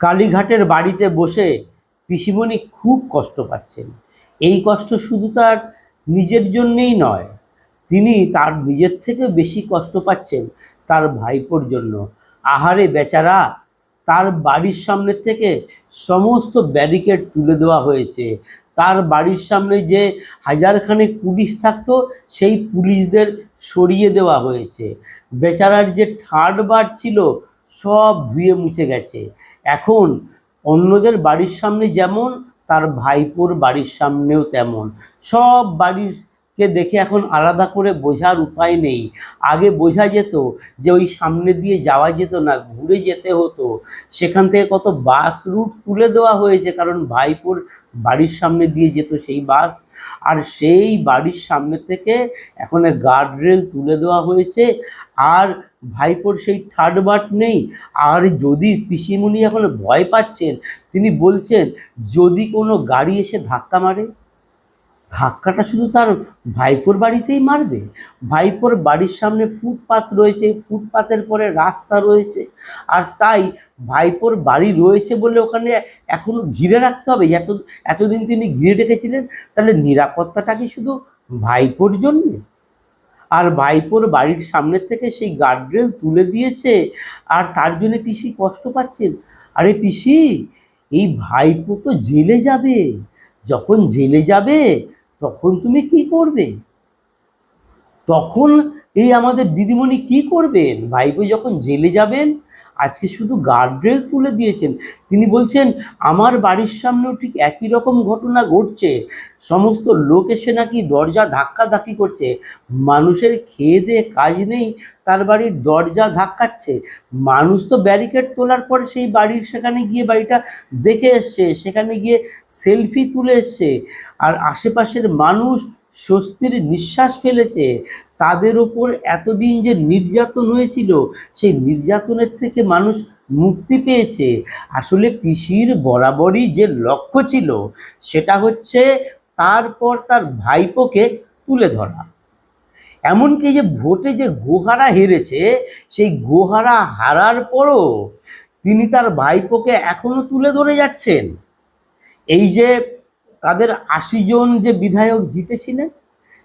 কালীঘাটের বাড়িতে বসে পিসিমণি খুব কষ্ট পাচ্ছেন। এই কষ্ট শুধু তার নিজের জন্যেই নয়, তিনি তার নিজের থেকে বেশি কষ্ট পাচ্ছেন তার ভাইপোর জন্য। আহারে বেচারা, তার বাড়ির সামনে থেকে সমস্ত ব্যারিকেড তুলে দেওয়া হয়েছে। তার বাড়ির সামনে যে হাজারখানেক পুলিশ থাকতো, সেই পুলিশদের সরিয়ে দেওয়া হয়েছে। বেচারার যে ঠাট বার ছিল সব ধুয়ে মুছে গেছে। এখন অন্যদের বাড়ির সামনে যেমন, তার ভাইপোর বাড়ির সামনেও তেমন। সব বাড়িরকে দেখে এখন আলাদা করে বোঝার উপায় নেই। আগে বোঝা যেত যে ওই সামনে দিয়ে যাওয়া যেত না, ঘুরে যেতে হতো। সেখান থেকে কত বাস রুট তুলে দেওয়া হয়েছে, কারণ ভাইপোর বাড়ির সামনে দিয়ে যেত সেই বাস। আর সেই বাড়ির সামনে থেকে এখন গার্ডরেল তুলে দেওয়া হয়েছে, আর ভাইপোর সেই থার্ড বাট নেই। আর যদি পিসিমণি এখন ভয় পাচ্ছেন, তিনি বলছেন যদি কোনো গাড়ি এসে ধাক্কা মারে, ধাক্কাটা শুধু তার ভাইপোর বাড়িতেই মারবে। ভাইপোর বাড়ির সামনে ফুটপাত রয়েছে, ফুটপাতের পরে রাস্তা রয়েছে, আর তাই ভাইপোর বাড়ি রয়েছে বলে ওখানে এখনো ঘিরে রাখতে হবে। এতদিন তিনি ঘিরে রেখেছিলেন, তাহলে নিরাপত্তাটা কি শুধু ভাইপোর জন্যে? আর ভাইপোর বাড়ির সামনের থেকে সেই গার্ডরেল তুলে দিয়েছে, আর তার জন্য পিসি কষ্ট পাচ্ছেন। আরে পিসি, এই ভাইপো তো জেলে যাবে। যখন জেলে যাবে তখন তুমি কি করবে? তখন এই আমাদের দিদিমণি কি করবেন? ভাইপো যখন জেলে যাবেন, আজকে শুধু গার্ডরেল তুলে দিয়েছেন, তিনি বলছেন আমার বাড়ির সামনেও ঠিক একই রকম ঘটনা ঘটছে। সমস্ত লোক এসে নাকি দরজা ধাক্কাধাক্কি করছে। মানুষের খেয়ে দেয়ে কাজ নেই, তার বাড়ির দরজা ধাক্কাচ্ছে। মানুষ তো ব্যারিকেড তোলার পর সেই বাড়ির সেখানে গিয়ে বাড়িটা দেখে এসছে, সেখানে গিয়ে সেলফি তুলে এসছে, আর আশেপাশের মানুষ স্বস্তির নিঃশ্বাস ফেলেছে। তাদের ওপর এতদিন যে নির্যাতন হয়েছিল, সেই নির্যাতনের থেকে মানুষ মুক্তি পেয়েছে। আসলে পিসির বরাবরই যে লক্ষ্য ছিল, সেটা হচ্ছে তারপর তার ভাইপোকে তুলে ধরা। এমনকি যে ভোটে যে গোহারা হেরেছে, সেই গোহারা হারার পরও তিনি তার ভাইপোকে এখনো তুলে ধরে যাচ্ছেন। এই যে তাদের ৮০ জন যে বিধায়ক জিতেছিলেন,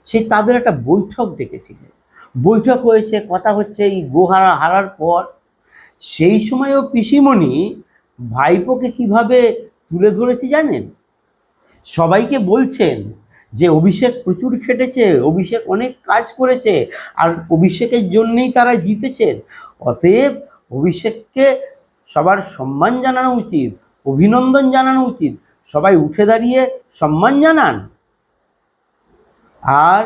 সেই তাদের একটা বৈঠক ডেকেছিলেন। বৈঠক হয়েছে, কথা হচ্ছে এই গোহারা হারার পর। সেই সময়ও পিসিমণি ভাইপোকে কিভাবে তুলে ধরেছি জানেন? সবাইকে বলছেন যে অভিষেক প্রচুর খেটেছে, অভিষেক অনেক কাজ করেছে, আর অভিষেকের জন্যেই তারা জিতেছেন। অতএব অভিষেককে সবার সম্মান জানানো উচিত, অভিনন্দন জানানো উচিত। সবাই উঠে দাঁড়িয়ে সম্মান জানান। আর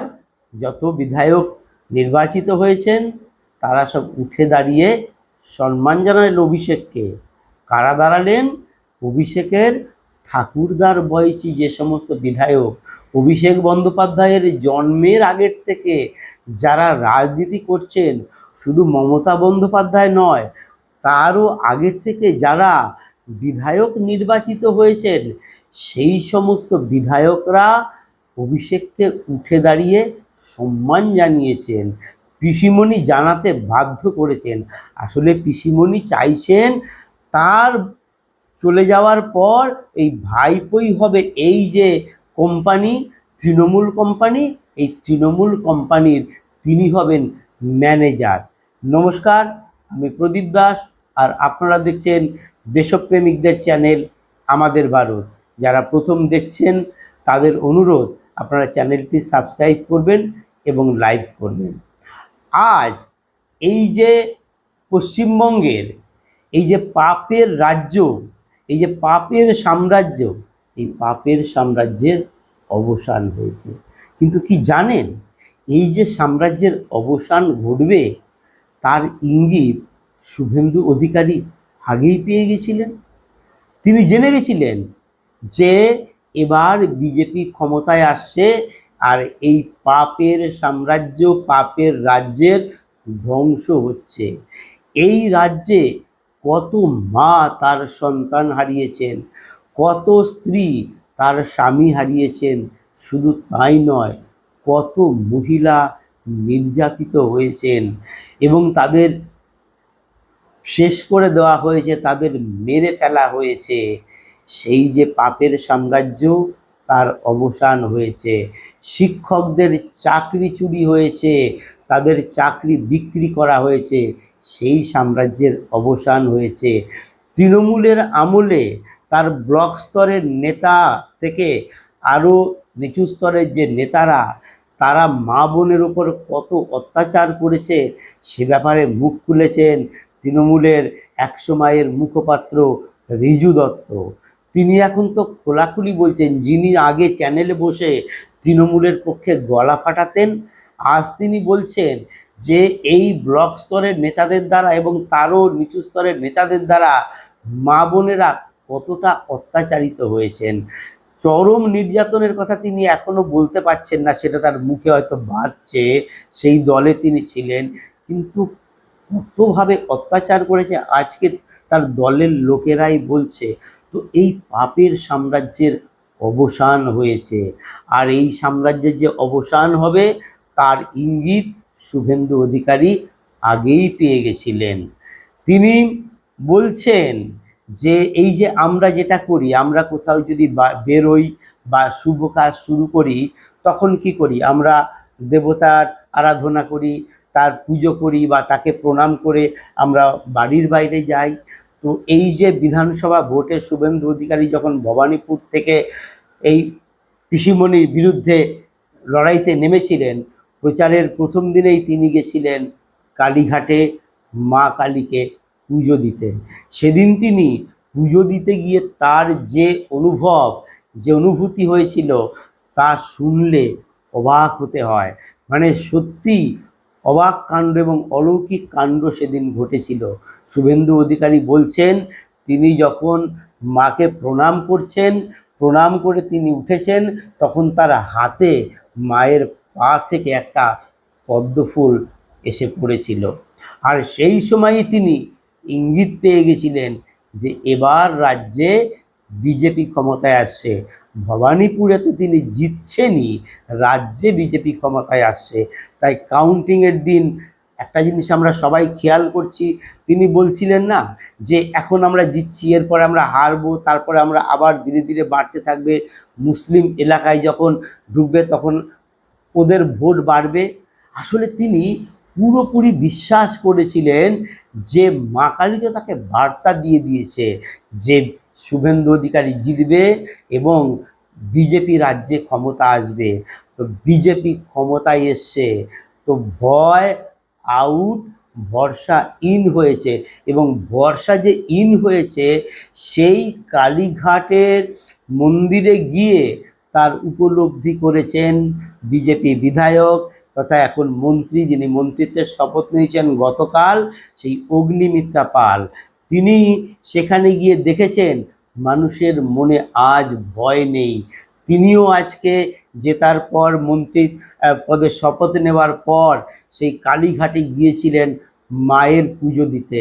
যত বিধায়ক নির্বাচিত হয়েছেন, তারা সব উঠে দাঁড়িয়ে সম্মান জানালেন অভিষেককে। কারা দাঁড়ালেন? অভিষেকের ঠাকুরদার বয়সী যে সমস্ত বিধায়ক, অভিষেক বন্দ্যোপাধ্যায়ের জন্মের আগের থেকে যারা রাজনীতি করছেন, শুধু মমতা বন্দ্যোপাধ্যায় নয়, তারও আগের থেকে যারা বিধায়ক নির্বাচিত হয়েছেন, সেই সমস্ত বিধায়করা অভিষেককে উঠে দাঁড়িয়ে সম্মান জানিয়েছেন, পিসিমণি জানাতে বাধ্য করেছেন। আসলে পিসিমণি চাইছেন তার চলে যাওয়ার পর এই ভাইপোই হবে এই যে কোম্পানি, তৃণমূল কোম্পানি, এই তৃণমূল কোম্পানির তিনি হবেন ম্যানেজার। নমস্কার, আমি প্রদীপ দাস, আর আপনারা দেখছেন দেশপ্রেমিকদের চ্যানেল আমাদের ভারত। যারা প্রথম দেখছেন তাদের অনুরোধ, আপনারা চ্যানেলটি সাবস্ক্রাইব করবেন এবং লাইক করবেন। আজ এই যে পশ্চিমবঙ্গের এই যে পাপের রাজ্য, এই যে পাপের সাম্রাজ্য, এই পাপের সাম্রাজ্যের অবসান হয়েছে। কিন্তু কি জানেন, এই যে সাম্রাজ্যের অবসান ঘটবে, তার ইঙ্গিত শুভেন্দু অধিকারী আগেই পেয়ে গেছিলেন। তিনি জেনে গেছিলেন যে এবার বিজেপি ক্ষমতায় আসছে, আর এই পাপের সাম্রাজ্য, পাপের রাজ্যের ধ্বংস হচ্ছে। এই রাজ্যে কত মা তার সন্তান হারিয়েছেন, কত স্ত্রী তার স্বামী হারিয়েছেন, শুধু তাই নয়, কত মহিলা নির্যাতিত হয়েছেন এবং তাদের শেষ করে দেওয়া হয়েছে, তাদের মেরে ফেলা হয়েছে। সেই যে পাপের সাম্রাজ্য, তার অবসান হয়েছে। শিক্ষকদের চাকরি চুরি হয়েছে, তাদের চাকরি বিক্রি করা হয়েছে, সেই সাম্রাজ্যের অবসান হয়েছে। তৃণমূলের আমলে তার ব্লক স্তরের নেতা থেকে আরও নিচু স্তরের যে নেতারা, তারা মা বোনের ওপর কত অত্যাচার করেছে সে ব্যাপারে মুখ খুলেছেন তৃণমূলের একসময়ের মুখপাত্র রিজু দত্ত। তিনি এখন তো খোলাখুলি বলছেন, যিনি আগে চ্যানেলে বসে তৃণমূলের পক্ষে গলা ফাটাতেন, আজ তিনি বলছেন যে এই ব্লক স্তরের নেতাদের দ্বারা এবং তারও নিচু স্তরের নেতাদের দ্বারা মা বোনেরা কতটা অত্যাচারিত হয়েছেন। চরম নির্যাতনের কথা তিনি এখনো বলতে পারছেন না, সেটা তার মুখে হয়তো বাজছে, সেই দলে তিনি ছিলেন, কিন্তু কতভাবে অত্যাচার করেছে আজকে তার দলের লোকেরাই বলছে। তো এই পাপের সাম্রাজ্যের অবসান হয়েছে, আর এই সাম্রাজ্যের যে অবসান হবে তার ইঙ্গিত শুভেন্দু অধিকারী আগেই পেয়ে গেছিলেন। তিনি বলছেন যে এই যে আমরা যেটা করি, আমরা কোথাও যদি বেরোই বা শুভ কাজ শুরু করি, তখন কি করি? আমরা দেবতার আরাধনা করি, তার পুজো করি বা তাকে প্রণাম করে আমরা বাড়ির বাইরে যাই। তো এই যে বিধানসভা ভোটে শুভেন্দু অধিকারী যখন ভবানীপুর থেকে এই পিসিমণির বিরুদ্ধে লড়াইতে নেমেছিলেন, প্রচারের প্রথম দিনেই তিনি গেছিলেন কালীঘাটে মা কালীকে পুজো দিতে। সেদিন তিনি পুজো দিতে গিয়ে তার যে অনুভব, যে অনুভূতি হয়েছিল, তা শুনলে অবাক হতে হয়। মানে সত্যি অবাক কাণ্ড এবং অলৌকিক কাণ্ড সেদিন ঘটেছিল। শুভেন্দু অধিকারী বলছেন, তিনি যখন মাকে প্রণাম করছেন, প্রণাম করে তিনি উঠেছেন, তখন তার হাতে মায়ের পা থেকে একটা পদ্মফুল এসে পড়েছিল। আর সেই সময়ই তিনি ইঙ্গিত পেয়ে গেছিলেন যে এবার রাজ্যে বিজেপি ক্ষমতায় আসছে। ভবানীপুরে তো তিনি জিতছেনই, রাজ্যে বিজেপি ক্ষমতায় আসছে। তাই কাউন্টিংয়ের দিন একটা জিনিস আমরা সবাই খেয়াল করছি, তিনি বলছিলেন না যে এখন আমরা জিতছি, এরপরে আমরা হারবো, তারপরে আমরা আবার ধীরে ধীরে বাড়তে থাকবে, মুসলিম এলাকায় যখন ঢুকবে তখন ওদের ভোট বাড়বে। আসলে তিনি পুরোপুরি বিশ্বাস করেছিলেন যে মা কালী তো তাকে বার্তা দিয়ে দিয়েছে যে শুভেন্দু অধিকারী জিতবে এবং বিজেপি রাজ্যে ক্ষমতা আসবে। তো বিজেপি ক্ষমতায় এসছে, তো ভয় আউট, ভরসা ইন হয়েছে। এবং ভরসা যে ইন হয়েছে, সেই কালীঘাটের মন্দিরে গিয়ে তার উপলব্ধি করেছেন বিজেপি বিধায়ক তথা এখন মন্ত্রী, যিনি মন্ত্রিত্বের শপথ নিয়েছেন গতকাল, সেই অগ্নিমিত্রা পাল। তিনি সেখানে গিয়ে দেখেছেন মানুষের মনে আজ ভয় নেই। তিনিও আজকে জেতার পর, মন্ত্রী পদে শপথ নেওয়ার পর সেই কালীঘাটে গিয়েছিলেন মায়ের পুজো দিতে।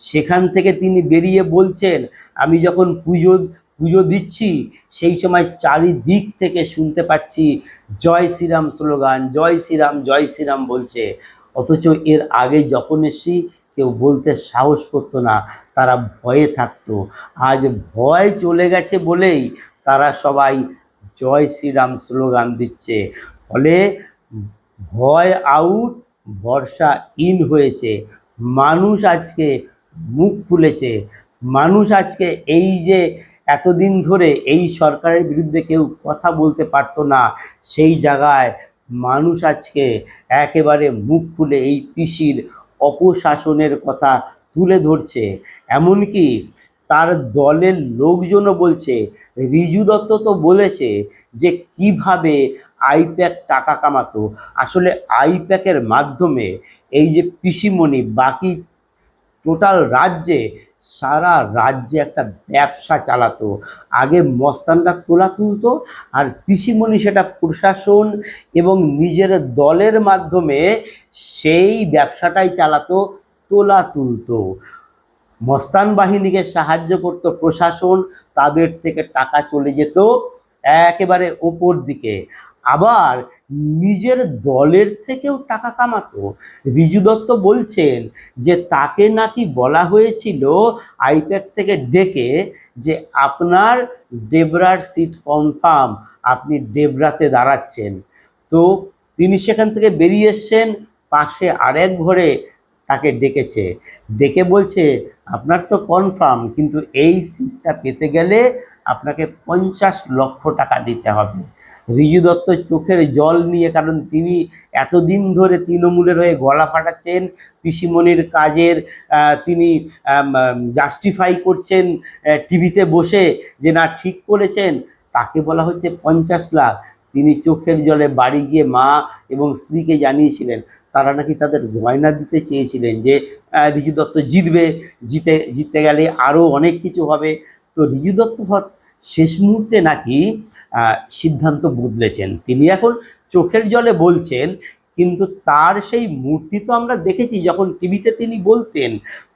সেখান থেকে তিনি বেরিয়ে বলছেন, আমি যখন পুজো দিচ্ছি সেই সময় চারিদিক থেকে শুনতে পাচ্ছি জয় শ্রীরাম স্লোগান, জয় শ্রীরাম, জয় শ্রীরাম বলছে। অথচ এর আগে যখন এসেছি কেউ বলতে সাহস করতো না, তারা ভয়ে থাকতো। আজ ভয় চলে গেছে বলেই তারা সবাই জয় শ্রীরাম স্লোগান দিচ্ছে। ফলে ভয় আউট, ভরসা ইন হয়েছে। মানুষ আজকে মুখ খুলেছে। মানুষ আজকে এই যে এতদিন ধরে এই সরকারের বিরুদ্ধে কেউ কথা বলতে পারতো না, সেই জায়গায় মানুষ আজকে একেবারে মুখ খুলে এই পিসির অপশাসনের কথা তুলে ধরছে। এমনকি তার দলের লোকজনও বলছে, রিজু দত্ত তো বলেছে যে কিভাবে আইপ্যাক টাকা কামাতো। আসলে আইপ্যাকের মাধ্যমে এই যে পিসিমণি বাকি টোটাল রাজ্যে, সারা রাজ্যে একটা ব্যবসা চালাতো। আগে মস্তানরা তোলা তুলতো, আর পিসিমণি সেটা প্রশাসন এবং নিজের দলের মাধ্যমে সেই ব্যবসাটাই চালাতো, তোলা তুলতো। মস্তান বাহিনীকে সাহায্য করত প্রশাসন, তাদের থেকে টাকা চলে যেত একেবারে ওপর দিকে। আবার নিজের দলের থেকেও টাকা কামাতো। ঋজু দত্ত বলছেন যে তাকে নাকি বলা হয়েছিল আইপ্যাড থেকে ডেকে যে আপনার ডেবরার সিট কনফার্ম, আপনি ডেবরাতে দাঁড়াচ্ছেন। তো তিনি সেখান থেকে বেরিয়ে এসছেন, পাশে আরেক ঘরে তাকে ডেকেছে, ডেকে বলছে আপনার তো কনফার্ম, কিন্তু এই সিটটা পেতে গেলে আপনাকে 50 লক্ষ টাকা দিতে হবে। ঋজু দত্ত চোখের জল নিয়ে, কারণ তিনি এতদিন ধরে তৃণমূলের হয়ে গলা ফাটাচ্ছেন, পিসিমণির কাজের তিনি জাস্টিফাই করছেন টিভিতে বসে যে না ঠিক করেছেন, তাকে বলা হচ্ছে 50 লাখ। তিনি চোখের জলে বাড়ি গিয়ে মা এবং স্ত্রীকে জানিয়েছিলেন, তারা নাকি তাদের গয়না দিতে চেয়েছিলেন যে ঋজু দত্ত জিতবে, জিততে গেলে আরও অনেক কিছু হবে। তো ঋজু দত্ত শেষ মুহূর্তে নাকি সিদ্ধান্ত বদলেছেন, তিনি এখন চোখের জলে বলছেন, কিন্তু তার সেই মূর্তি তো আমরা দেখেছি যখন টিভিতে তিনি বলতেন,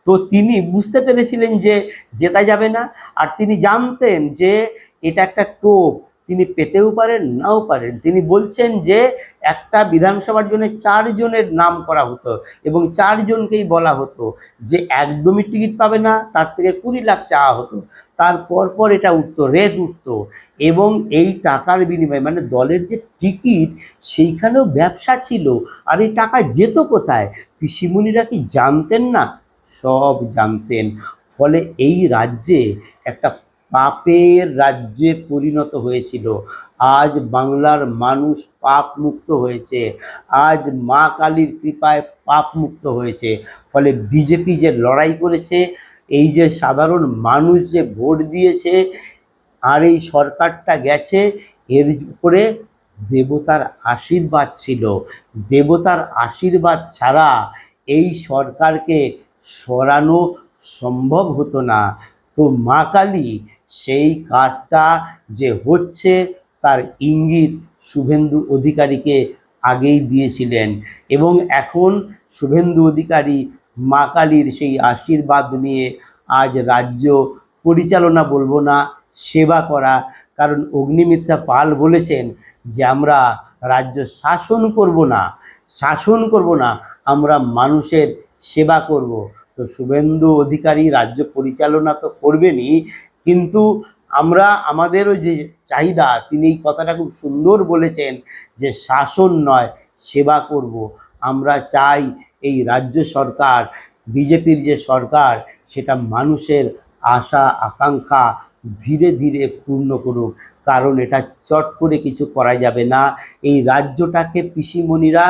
তো তিনি বুঝতে পেরেছিলেন যে জেতা যাবে না, আর তিনি জানতেন যে এটা একটা টোপ, তিনি পেতেও পারেন নাও পারেন। তিনি বলছেন যে একটা বিধানসভার জন্য 4 জনের নাম করা হতো এবং 4 জনকেই বলা হতো যে একদমই টিকিট পাবে না, তার থেকে 20 লাখ চাওয়া হতো, তারপর এটা উঠতো, রেট উঠতো, এবং এই টাকার বিনিময়ে মানে দলের যে টিকিট সেইখানেও ব্যবসা ছিল। আর এই টাকা যেত কোথায়? পিসিমণিরা কি জানতেন না? সব জানতেন। ফলে এই রাজ্যে একটা পাপের রাজ্যে পরিণত হয়েছিল। আজ বাংলার মানুষ পাপ মুক্ত হয়েছে, আজ মা কালীর কৃপায় পাপ মুক্ত হয়েছে। ফলে বিজেপি যে লড়াই করেছে, এই যে সাধারণ মানুষ যে ভোট দিয়েছে আর এই সরকারটা গেছে, এর উপরে দেবতার আশীর্বাদ ছিল। দেবতার আশীর্বাদ ছাড়া এই সরকারকে সরানো সম্ভব হতো না। তো মা কালী সেই কাজটা যে হচ্ছে তার ইঙ্গিত শুভেন্দু অধিকারীকে আগেই দিয়েছিলেন, এবং এখন শুভেন্দু অধিকারী মা কালীর সেই আশীর্বাদ নিয়ে আজ রাজ্য পরিচালনা বলবো না, সেবা করা। কারণ অগ্নিমিত্রা পাল বলেছেন যে আমরা রাজ্য শাসন করব না, আমরা মানুষের সেবা করব। তো শুভেন্দু অধিকারী রাজ্য পরিচালনা তো করবেনই, কিন্তু আমরা আমাদেরও যে চাহিদা, তিনি এই কথাটা খুব সুন্দর বলেছেন যে শাসন নয়, সেবা করব। আমরা চাই এই রাজ্য সরকার, বিজেপির যে সরকার, সেটা মানুষের আশা আকাঙ্ক্ষা ধীরে ধীরে পূর্ণ করুক, কারণ এটা চট করে কিছু করা যাবে না। এই রাজ্যটাকে পিসিমণিরা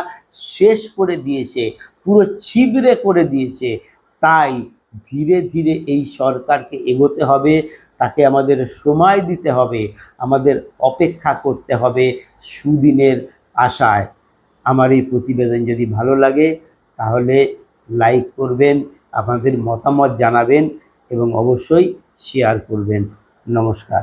শেষ করে দিয়েছে, পুরো ছিবড়ে করে দিয়েছে। তাই ধীরে ধীরে এই সরকারকে এগোতে হবে, তাকে আমাদের সময় দিতে হবে, আমাদের অপেক্ষা করতে হবে সুদিনের আশায়। আমার এই প্রতিবেদন যদি ভালো লাগে তাহলে লাইক করবেন, আপনাদের মতামত জানাবেন এবং অবশ্যই শেয়ার করবেন। নমস্কার।